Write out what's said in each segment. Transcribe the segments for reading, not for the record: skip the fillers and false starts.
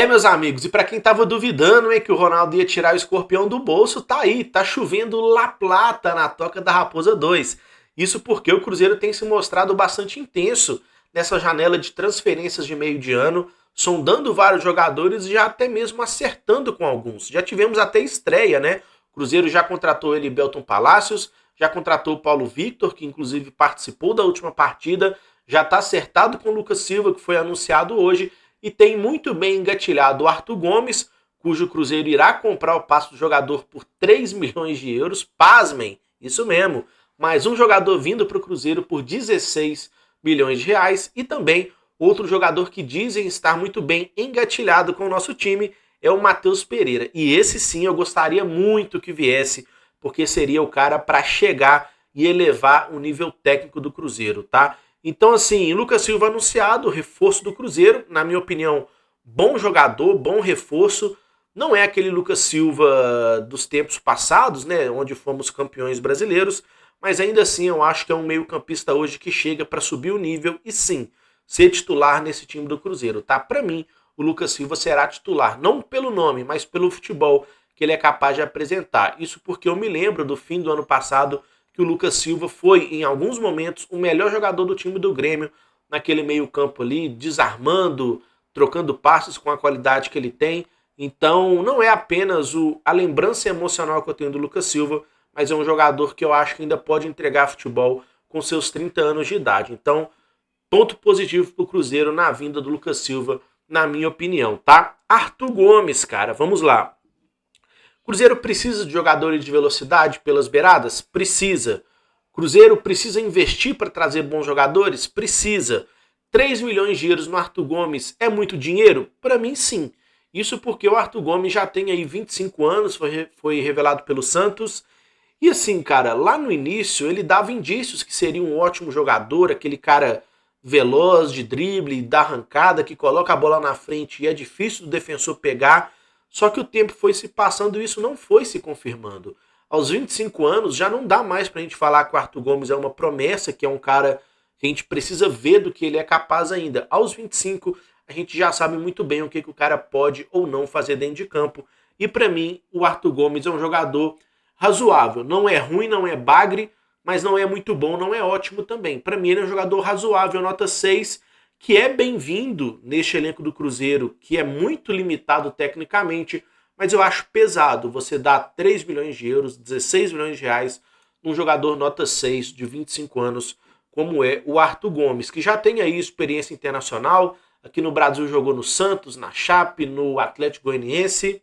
Meus amigos, e para quem tava duvidando, que o Ronaldo ia tirar o escorpião do bolso, tá aí, tá chovendo La Plata na Toca da Raposa 2. Isso porque o Cruzeiro tem se mostrado bastante intenso nessa janela de transferências de meio de ano, sondando vários jogadores e já até mesmo acertando com alguns. Já tivemos até estreia, né? O Cruzeiro já contratou ele, Belton Palacios, já contratou o Paulo Victor, que inclusive participou da última partida, já tá acertado com o Lucas Silva, que foi anunciado hoje, e tem muito bem engatilhado o Arthur Gomes, cujo Cruzeiro irá comprar o passe do jogador por 3 milhões de euros. Pasmem, isso mesmo. Mais um jogador vindo para o Cruzeiro por 16 milhões de reais. E também outro jogador que dizem estar muito bem engatilhado com o nosso time é o Matheus Pereira. E esse sim eu gostaria muito que viesse, porque seria o cara para chegar e elevar o nível técnico do Cruzeiro, tá? Então, assim, Lucas Silva anunciado, reforço do Cruzeiro, na minha opinião, bom jogador, bom reforço. Não é aquele Lucas Silva dos tempos passados, né, onde fomos campeões brasileiros, mas ainda assim eu acho que é um meio-campista hoje que chega para subir o nível e sim, ser titular nesse time do Cruzeiro, tá? Para mim, o Lucas Silva será titular, não pelo nome, mas pelo futebol que ele é capaz de apresentar. Isso porque eu me lembro do fim do ano passado que o Lucas Silva foi, em alguns momentos, o melhor jogador do time do Grêmio, naquele meio-campo ali, desarmando, trocando passes com a qualidade que ele tem. Então, não é apenas a lembrança emocional que eu tenho do Lucas Silva, mas é um jogador que eu acho que ainda pode entregar futebol com seus 30 anos de idade. Então, ponto positivo para o Cruzeiro na vinda do Lucas Silva, na minha opinião, tá? Arthur Gomes, cara, vamos lá. Cruzeiro precisa de jogadores de velocidade pelas beiradas? Precisa. Cruzeiro precisa investir para trazer bons jogadores? Precisa. 3 milhões de euros no Arthur Gomes é muito dinheiro? Para mim, sim. Isso porque o Arthur Gomes já tem aí 25 anos, foi revelado pelo Santos. E assim, cara, lá no início ele dava indícios que seria um ótimo jogador, aquele cara veloz, de drible, da arrancada, que coloca a bola na frente e é difícil do defensor pegar. Só que o tempo foi se passando e isso não foi se confirmando. Aos 25 anos já não dá mais pra gente falar que o Arthur Gomes é uma promessa, que é um cara que a gente precisa ver do que ele é capaz ainda. Aos 25 a gente já sabe muito bem o que o cara pode ou não fazer dentro de campo. E pra mim o Arthur Gomes é um jogador razoável. Não é ruim, não é bagre, mas não é muito bom, não é ótimo também. Para mim ele é um jogador razoável, nota 6, que é bem-vindo neste elenco do Cruzeiro, que é muito limitado tecnicamente, mas eu acho pesado você dar 3 milhões de euros, 16 milhões de reais, num jogador nota 6 de 25 anos, como é o Arthur Gomes, que já tem aí experiência internacional, aqui no Brasil jogou no Santos, na Chape, no Atlético Goianiense,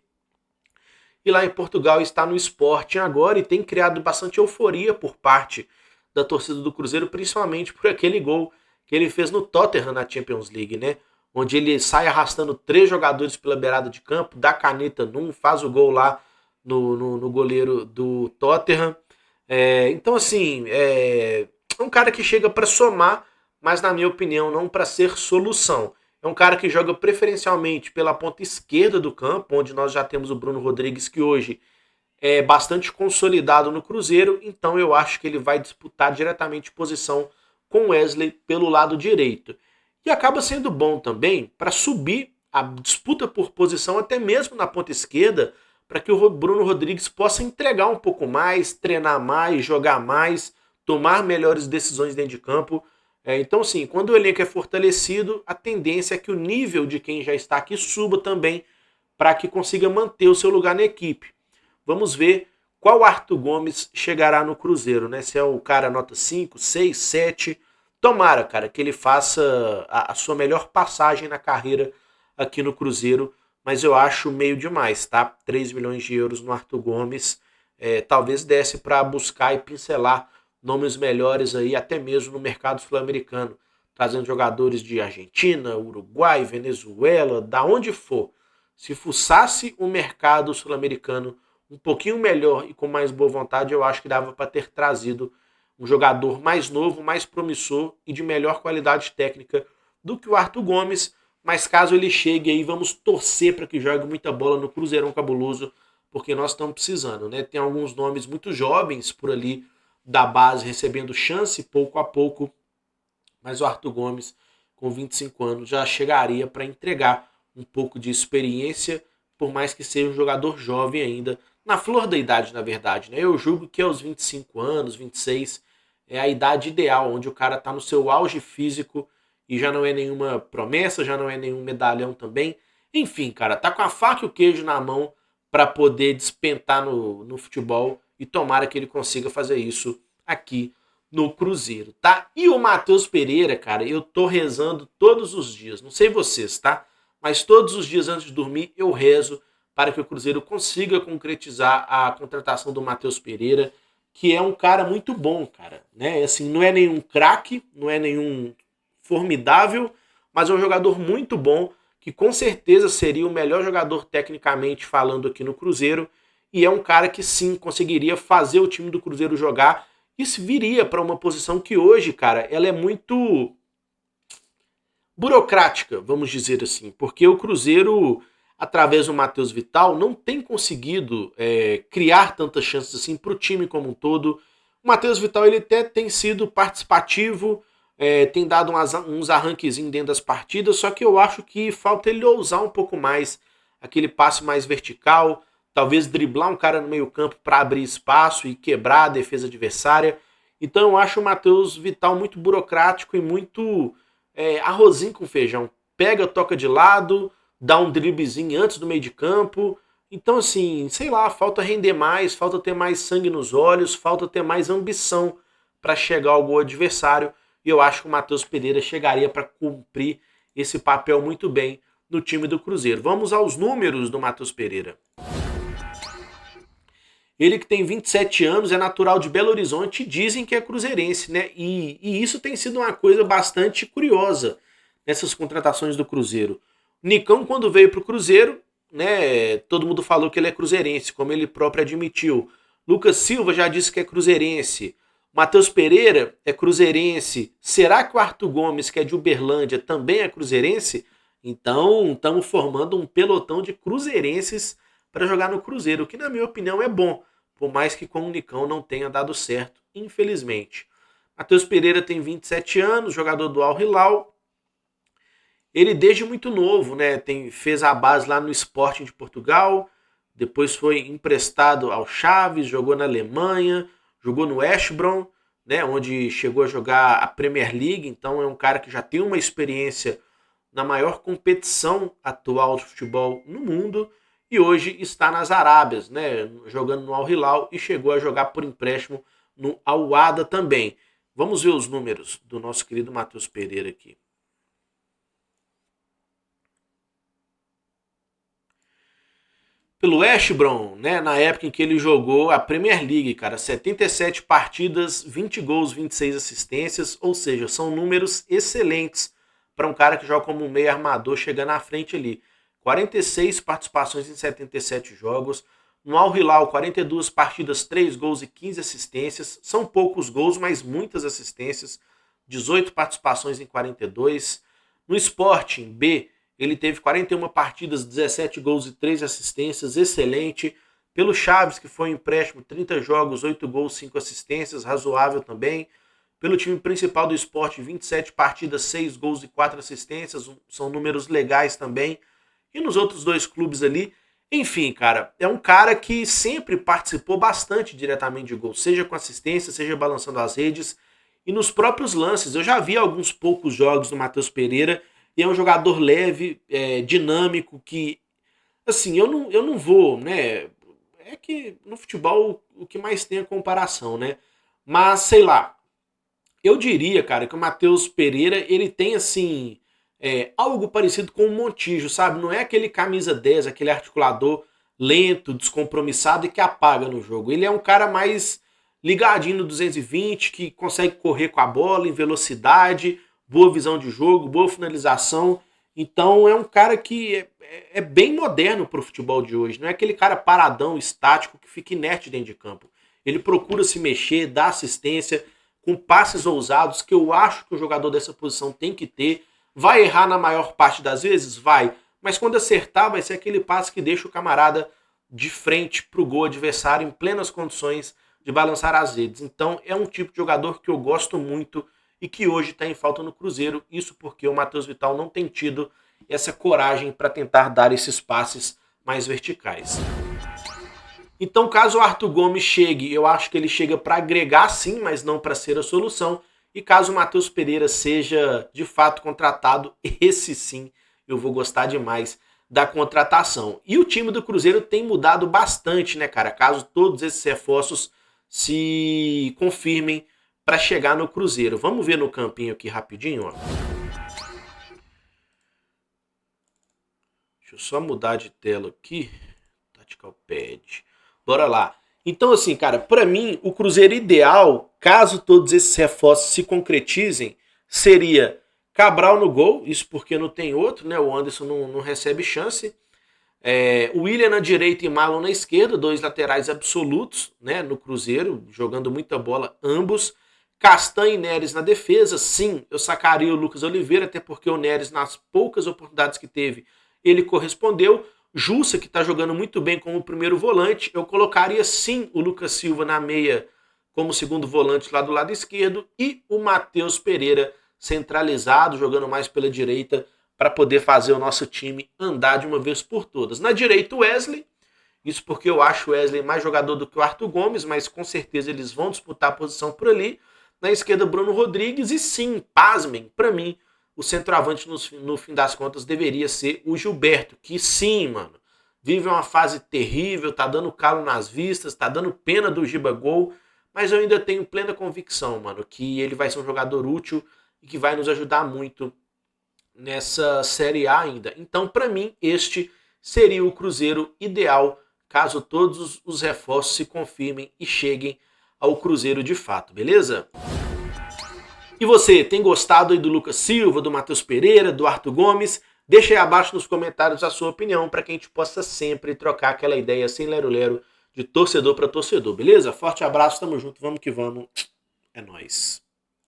e lá em Portugal está no Sporting agora e tem criado bastante euforia por parte da torcida do Cruzeiro, principalmente por aquele gol que ele fez no Tottenham na Champions League, né? Onde ele sai arrastando 3 jogadores pela beirada de campo, dá caneta num, faz o gol lá no goleiro do Tottenham. Então, assim, é um cara que chega para somar, mas na minha opinião, não para ser solução. É um cara que joga preferencialmente pela ponta esquerda do campo, onde nós já temos o Bruno Rodrigues, que hoje é bastante consolidado no Cruzeiro, então eu acho que ele vai disputar diretamente posição com o Wesley pelo lado direito. E acaba sendo bom também para subir a disputa por posição até mesmo na ponta esquerda, para que o Bruno Rodrigues possa entregar um pouco mais, treinar mais, jogar mais, tomar melhores decisões dentro de campo. Então, sim, quando o elenco é fortalecido, a tendência é que o nível de quem já está aqui suba também para que consiga manter o seu lugar na equipe. Vamos ver qual Arthur Gomes chegará no Cruzeiro, né? Se é o cara nota 5, 6, 7. Tomara, cara, que ele faça a sua melhor passagem na carreira aqui no Cruzeiro, mas eu acho meio demais, tá? 3 milhões de euros no Arthur Gomes. Talvez desse para buscar e pincelar nomes melhores aí, até mesmo no mercado sul-americano, trazendo jogadores de Argentina, Uruguai, Venezuela, da onde for. Se fuçasse o mercado sul-americano um pouquinho melhor e com mais boa vontade, eu acho que dava para ter trazido um jogador mais novo, mais promissor e de melhor qualidade técnica do que o Arthur Gomes. Mas caso ele chegue aí, vamos torcer para que jogue muita bola no Cruzeirão Cabuloso, porque nós estamos precisando, né? Tem alguns nomes muito jovens por ali da base recebendo chance pouco a pouco, mas o Arthur Gomes, com 25 anos, já chegaria para entregar um pouco de experiência, por mais que seja um jogador jovem ainda, na flor da idade, na verdade, né? Eu julgo que aos 25 anos, 26, é a idade ideal, onde o cara está no seu auge físico e já não é nenhuma promessa, já não é nenhum medalhão também. Enfim, cara, tá com a faca e o queijo na mão para poder despentar no futebol e tomara que ele consiga fazer isso aqui no Cruzeiro, tá? E o Matheus Pereira, cara, eu tô rezando todos os dias, não sei vocês, tá? Mas todos os dias antes de dormir eu rezo para que o Cruzeiro consiga concretizar a contratação do Matheus Pereira, que é um cara muito bom, cara, né? Assim, não é nenhum craque, não é nenhum formidável, mas é um jogador muito bom, que com certeza seria o melhor jogador tecnicamente falando aqui no Cruzeiro, e é um cara que sim conseguiria fazer o time do Cruzeiro jogar e se viria para uma posição que hoje, cara, ela é muito burocrática, vamos dizer assim, porque o Cruzeiro, através do Matheus Vital, não tem conseguido criar tantas chances assim para o time como um todo. O Matheus Vital ele até tem sido participativo, tem dado uns arranquezinhos dentro das partidas, só que eu acho que falta ele ousar um pouco mais, aquele passe mais vertical, talvez driblar um cara no meio campo para abrir espaço e quebrar a defesa adversária. Então eu acho o Matheus Vital muito burocrático e muito arrozinho com feijão. Pega, toca de lado, dá um driblezinho antes do meio de campo. Então, assim, sei lá, falta render mais, falta ter mais sangue nos olhos, falta ter mais ambição para chegar ao gol adversário. E eu acho que o Matheus Pereira chegaria para cumprir esse papel muito bem no time do Cruzeiro. Vamos aos números do Matheus Pereira. Ele que tem 27 anos, é natural de Belo Horizonte, dizem que é cruzeirense, né? E isso tem sido uma coisa bastante curiosa nessas contratações do Cruzeiro. O Nicão, quando veio para o Cruzeiro, né, todo mundo falou que ele é cruzeirense, como ele próprio admitiu. Lucas Silva já disse que é cruzeirense. Matheus Pereira é cruzeirense. Será que o Arthur Gomes, que é de Uberlândia, também é cruzeirense? Então, estamos formando um pelotão de cruzeirenses para jogar no Cruzeiro, o que na minha opinião é bom, por mais que com o Nicão não tenha dado certo, infelizmente. Matheus Pereira tem 27 anos, jogador do Al Hilal. Ele desde muito novo, né, fez a base lá no Sporting de Portugal, depois foi emprestado ao Chaves, jogou na Alemanha, jogou no West Brom, né, onde chegou a jogar a Premier League, então é um cara que já tem uma experiência na maior competição atual de futebol no mundo, e hoje está nas Arábias, né, jogando no Al Hilal e chegou a jogar por empréstimo no Al Wahda também. Vamos ver os números do nosso querido Matheus Pereira aqui. Pelo West Brom, né, na época em que ele jogou a Premier League, cara, 77 partidas, 20 gols, 26 assistências, ou seja, são números excelentes para um cara que joga como um meio armador chegando à frente ali. 46 participações em 77 jogos. No Al Hilal, 42 partidas, 3 gols e 15 assistências. São poucos gols, mas muitas assistências. 18 participações em 42. No Sporting B, ele teve 41 partidas, 17 gols e 3 assistências. Excelente. Pelo Chaves, que foi um empréstimo, 30 jogos, 8 gols, 5 assistências. Razoável também. Pelo time principal do Sport, 27 partidas, 6 gols e 4 assistências. São números legais também. E nos outros dois clubes ali, enfim, cara, é um cara que sempre participou bastante diretamente de gol, seja com assistência, seja balançando as redes, e nos próprios lances. Eu já vi alguns poucos jogos do Matheus Pereira, e é um jogador leve, dinâmico, que, assim, eu não vou, né, é que no futebol o que mais tem é comparação, né, mas, sei lá, eu diria, cara, que o Matheus Pereira, ele tem, assim, algo parecido com o Montijo, sabe? Não é aquele camisa 10, aquele articulador lento, descompromissado e que apaga no jogo. Ele é um cara mais ligadinho no 220, que consegue correr com a bola em velocidade, boa visão de jogo, boa finalização. Então é um cara que é bem moderno pro futebol de hoje. Não é aquele cara paradão, estático, que fica inerte dentro de campo. Ele procura se mexer, dar assistência, com passes ousados, que eu acho que o jogador dessa posição tem que ter. Vai errar na maior parte das vezes? Vai. Mas quando acertar, vai ser aquele passe que deixa o camarada de frente para o gol adversário em plenas condições de balançar as redes. Então é um tipo de jogador que eu gosto muito e que hoje está em falta no Cruzeiro. Isso porque o Matheus Vital não tem tido essa coragem para tentar dar esses passes mais verticais. Então, caso o Arthur Gomes chegue, eu acho que ele chega para agregar sim, mas não para ser a solução. E caso o Matheus Pereira seja de fato contratado, esse sim eu vou gostar demais da contratação. E o time do Cruzeiro tem mudado bastante, né, cara? Caso todos esses reforços se confirmem para chegar no Cruzeiro. Vamos ver no campinho aqui rapidinho, ó. Deixa eu só mudar de tela aqui. Tactical Pad. Bora lá. Então, assim, cara, para mim, o Cruzeiro ideal, caso todos esses reforços se concretizem, seria Cabral no gol, isso porque não tem outro, né? O Anderson não recebe chance. O William na direita e Marlon na esquerda, dois laterais absolutos, né? No Cruzeiro, jogando muita bola, ambos. Castanho e Neres na defesa, sim, eu sacaria o Lucas Oliveira, até porque o Neres, nas poucas oportunidades que teve, ele correspondeu. Jussa, que está jogando muito bem como primeiro volante, eu colocaria sim o Lucas Silva na meia como segundo volante lá do lado esquerdo e o Matheus Pereira centralizado, jogando mais pela direita para poder fazer o nosso time andar de uma vez por todas. Na direita o Wesley, isso porque eu acho o Wesley mais jogador do que o Arthur Gomes, mas com certeza eles vão disputar a posição por ali. Na esquerda Bruno Rodrigues e sim, pasmem, para mim o centroavante no fim das contas deveria ser o Gilberto, que sim, mano, vive uma fase terrível, tá dando calo nas vistas, tá dando pena do Gibagol, mas eu ainda tenho plena convicção, mano, que ele vai ser um jogador útil e que vai nos ajudar muito nessa Série A ainda. Então, para mim, este seria o Cruzeiro ideal, caso todos os reforços se confirmem e cheguem ao Cruzeiro de fato, beleza? E você, tem gostado aí do Lucas Silva, do Matheus Pereira, do Arthur Gomes? Deixa aí abaixo nos comentários a sua opinião para que a gente possa sempre trocar aquela ideia sem lero-lero de torcedor para torcedor, beleza? Forte abraço, tamo junto, vamos que vamos. É nóis.